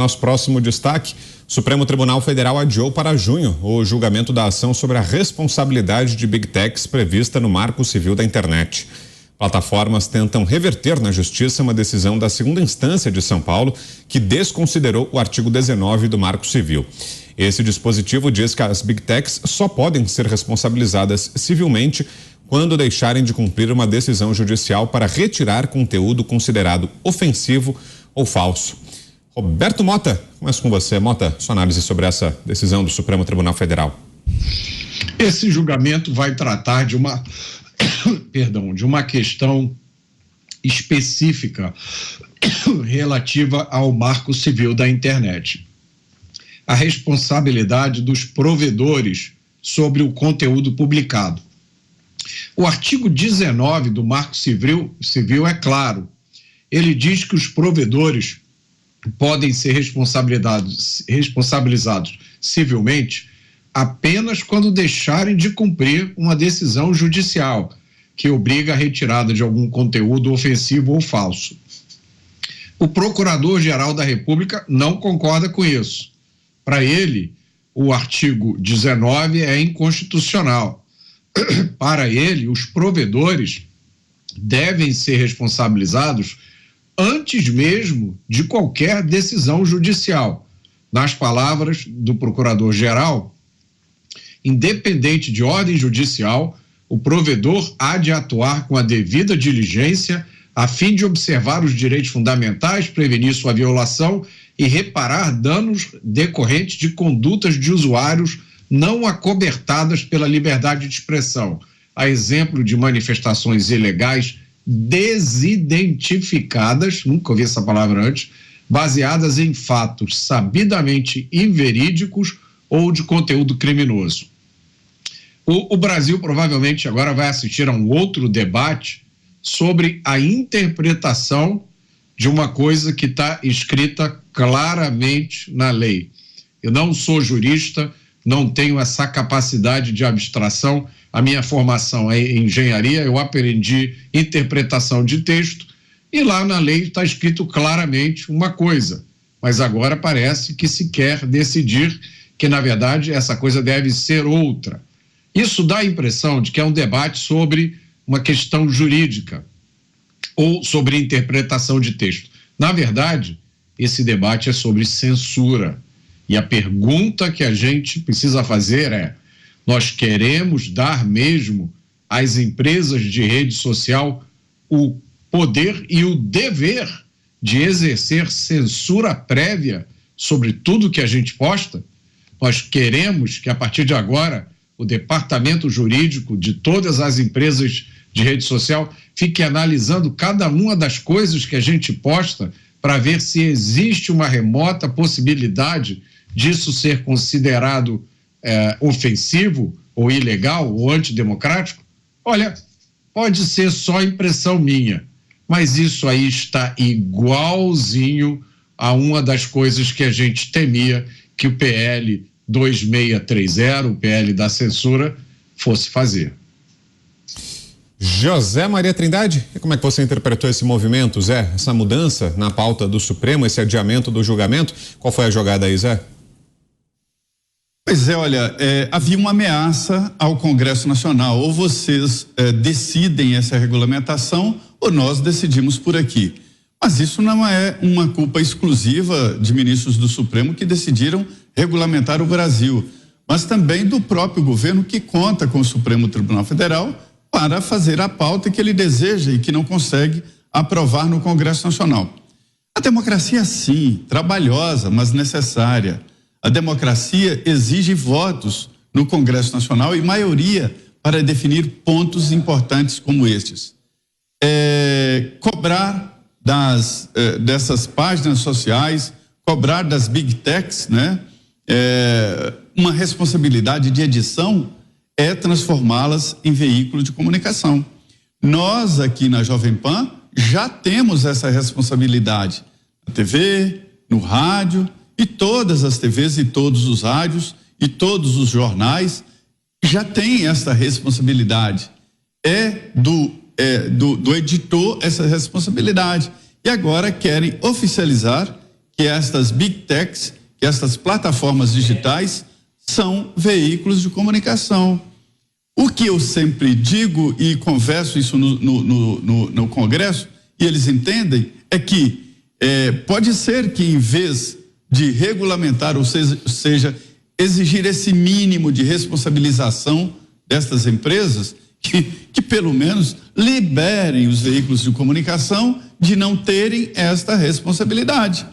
Nosso próximo destaque: o Supremo Tribunal Federal adiou para junho o julgamento da ação sobre a responsabilidade de Big Techs prevista no Marco Civil da Internet. Plataformas tentam reverter na Justiça uma decisão da segunda instância de São Paulo que desconsiderou o artigo 19 do Marco Civil. Esse dispositivo diz que as Big Techs só podem ser responsabilizadas civilmente quando deixarem de cumprir uma decisão judicial para retirar conteúdo considerado ofensivo ou falso. Roberto Mota, começo com você. Mota, sua análise sobre essa decisão do Supremo Tribunal Federal. Esse julgamento vai tratar de uma, de uma questão específica relativa ao Marco Civil da Internet. A responsabilidade dos provedores sobre o conteúdo publicado. O artigo 19 do Marco Civil é claro. Ele diz que os provedores podem ser responsabilizados civilmente apenas quando deixarem de cumprir uma decisão judicial que obriga a retirada de algum conteúdo ofensivo ou falso. O Procurador-Geral da República não concorda com isso. Para ele, o artigo 19 é inconstitucional. Para ele, os provedores devem ser responsabilizados antes mesmo de qualquer decisão judicial. Nas palavras do Procurador-Geral, independente de ordem judicial, o provedor há de atuar com a devida diligência a fim de observar os direitos fundamentais, prevenir sua violação e reparar danos decorrentes de condutas de usuários não acobertadas pela liberdade de expressão, a exemplo de manifestações ilegais desidentificadas, nunca ouvi essa palavra antes, baseadas em fatos sabidamente inverídicos ou de conteúdo criminoso. O Brasil provavelmente agora vai assistir a um outro debate sobre a interpretação de uma coisa que está escrita claramente na lei. Eu não sou jurista, não tenho essa capacidade de abstração. A minha formação é em engenharia, eu aprendi interpretação de texto e lá na lei está escrito claramente uma coisa, mas agora parece que se quer decidir que, na verdade, essa coisa deve ser outra. Isso dá a impressão de que é um debate sobre uma questão jurídica ou sobre interpretação de texto. Na verdade, esse debate é sobre censura. E a pergunta que a gente precisa fazer é: nós queremos dar mesmo às empresas de rede social o poder e o dever de exercer censura prévia sobre tudo que a gente posta? Nós queremos que, a partir de agora, o departamento jurídico de todas as empresas de rede social fique analisando cada uma das coisas que a gente posta para ver se existe uma remota possibilidade disso ser considerado ofensivo ou ilegal ou antidemocrático? Olha, pode ser só impressão minha, mas isso aí está igualzinho a uma das coisas que a gente temia que o PL 2630, o PL da censura, fosse fazer. José Maria Trindade, e como é que você interpretou esse movimento, Zé? Essa mudança na pauta do Supremo, esse adiamento do julgamento, qual foi a jogada aí, Zé? Pois é, olha, havia uma ameaça ao Congresso Nacional, ou vocês decidem essa regulamentação, ou nós decidimos por aqui. Mas isso não é uma culpa exclusiva de ministros do Supremo que decidiram regulamentar o Brasil, mas também do próprio governo que conta com o Supremo Tribunal Federal para fazer a pauta que ele deseja e que não consegue aprovar no Congresso Nacional. A democracia, sim, trabalhosa, mas necessária. A democracia exige votos no Congresso Nacional e maioria para definir pontos importantes como estes. Cobrar dessas páginas sociais, cobrar das Big Techs, né? Uma responsabilidade de edição é transformá-las em veículo de comunicação. Nós aqui na Jovem Pan já temos essa responsabilidade. Na TV, no rádio, e todas as TVs e todos os rádios e todos os jornais já têm essa responsabilidade. Do editor essa responsabilidade. E agora querem oficializar que estas big techs, que estas plataformas digitais são veículos de comunicação. O que eu sempre digo e converso isso no Congresso, e eles entendem, é que pode ser que em vez de regulamentar, ou seja, exigir esse mínimo de responsabilização destas empresas, que pelo menos liberem os veículos de comunicação de não terem esta responsabilidade.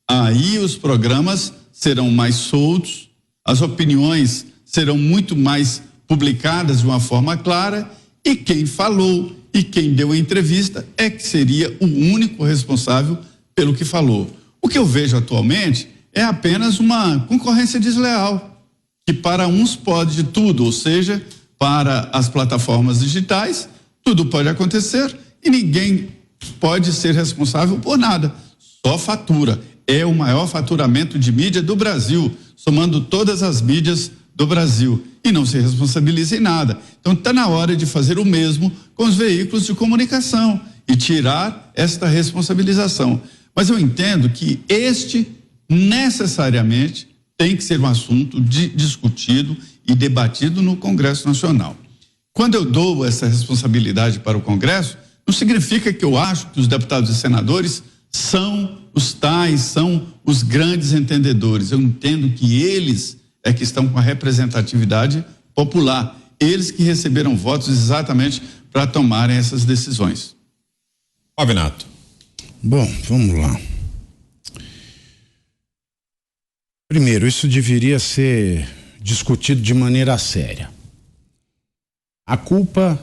Aí os programas serão mais soltos, as opiniões serão muito mais publicadas de uma forma clara, e quem falou e quem deu a entrevista é que seria o único responsável pelo que falou. O que eu vejo atualmente é apenas uma concorrência desleal, que para uns pode tudo, ou seja, para as plataformas digitais, tudo pode acontecer e ninguém pode ser responsável por nada, só fatura. É o maior faturamento de mídia do Brasil, somando todas as mídias do Brasil, e não se responsabiliza em nada. Então está na hora de fazer o mesmo com os veículos de comunicação e tirar esta responsabilização. Mas eu entendo que este necessariamente tem que ser um assunto discutido e debatido no Congresso Nacional. Quando eu dou essa responsabilidade para o Congresso, não significa que eu acho que os deputados e senadores são os grandes entendedores. Eu entendo que eles é que estão com a representatividade popular, eles que receberam votos exatamente para tomarem essas decisões. Pavinato. Bom, vamos lá. Primeiro, isso deveria ser discutido de maneira séria. A culpa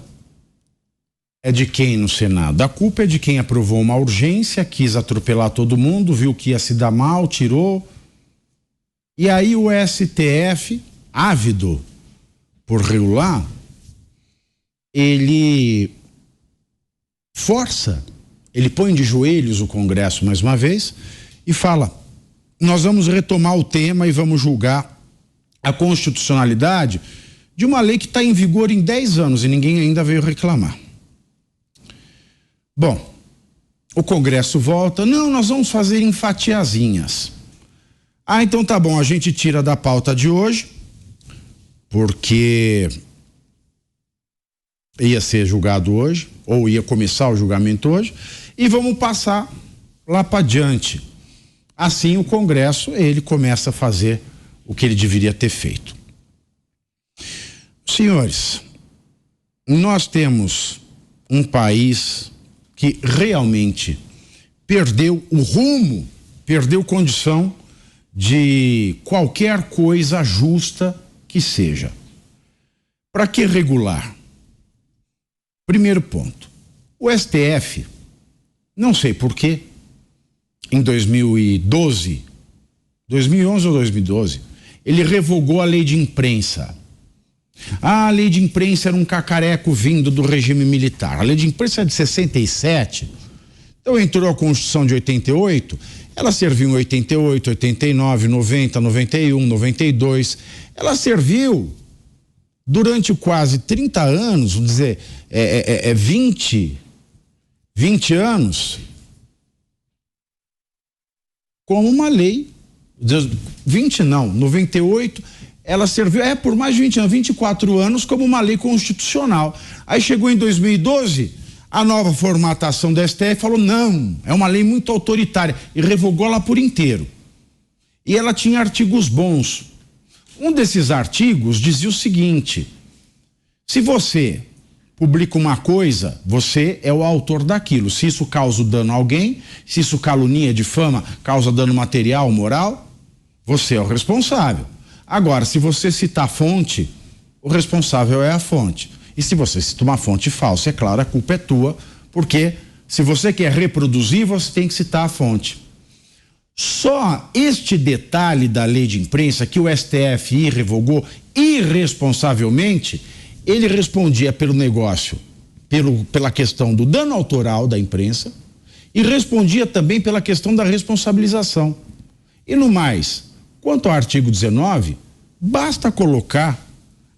é de quem no Senado? A culpa é de quem aprovou uma urgência, quis atropelar todo mundo, viu que ia se dar mal, tirou. E aí o STF, ávido por regular, ele força, ele põe de joelhos o Congresso mais uma vez e fala: nós vamos retomar o tema e vamos julgar a constitucionalidade de uma lei que está em vigor em 10 anos e ninguém ainda veio reclamar. Bom, o Congresso volta, não, nós vamos fazer em fatiazinhas. Ah, então tá bom, a gente tira da pauta de hoje, porque ia ser julgado hoje, ou ia começar o julgamento hoje, e vamos passar lá para diante. Assim o Congresso, ele começa a fazer o que ele deveria ter feito. Senhores, nós temos um país que realmente perdeu o rumo, perdeu condição de qualquer coisa justa que seja. Para que regular? Primeiro ponto, o STF, não sei por quê, em 2011 ou 2012, ele revogou a lei de imprensa. A lei de imprensa era um cacareco vindo do regime militar. A lei de imprensa é de 67, então entrou a Constituição de 88, ela serviu em 88, 89, 90, 91, 92, ela serviu durante quase 30 anos, vamos dizer, 20 anos, como uma lei, 98, ela serviu, por mais de 20 anos, 24 anos, como uma lei constitucional. Aí chegou em 2012, a nova formatação da STF falou, não, é uma lei muito autoritária, e revogou ela por inteiro. E ela tinha artigos bons. Um desses artigos dizia o seguinte: se você publica uma coisa, você é o autor daquilo. Se isso causa dano a alguém, se isso calunia, difama, causa dano material, moral, você é o responsável. Agora, se você citar a fonte, o responsável é a fonte. E se você cita uma fonte falsa, é claro, a culpa é tua, porque se você quer reproduzir, você tem que citar a fonte. Só este detalhe da lei de imprensa, que o STF revogou irresponsavelmente, ele respondia pelo negócio, pela questão do dano autoral da imprensa, e respondia também pela questão da responsabilização. E no mais, quanto ao artigo 19, basta colocar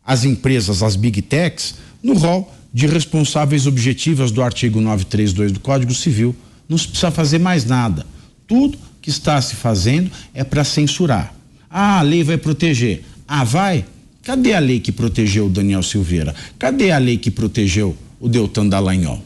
as empresas, as big techs, no rol de responsáveis objetivas do artigo 932 do Código Civil. Não se precisa fazer mais nada. Tudo que está se fazendo é para censurar. Ah, a lei vai proteger. Ah, vai? Cadê a lei que protegeu o Daniel Silveira? Cadê a lei que protegeu o Deltan Dallagnol?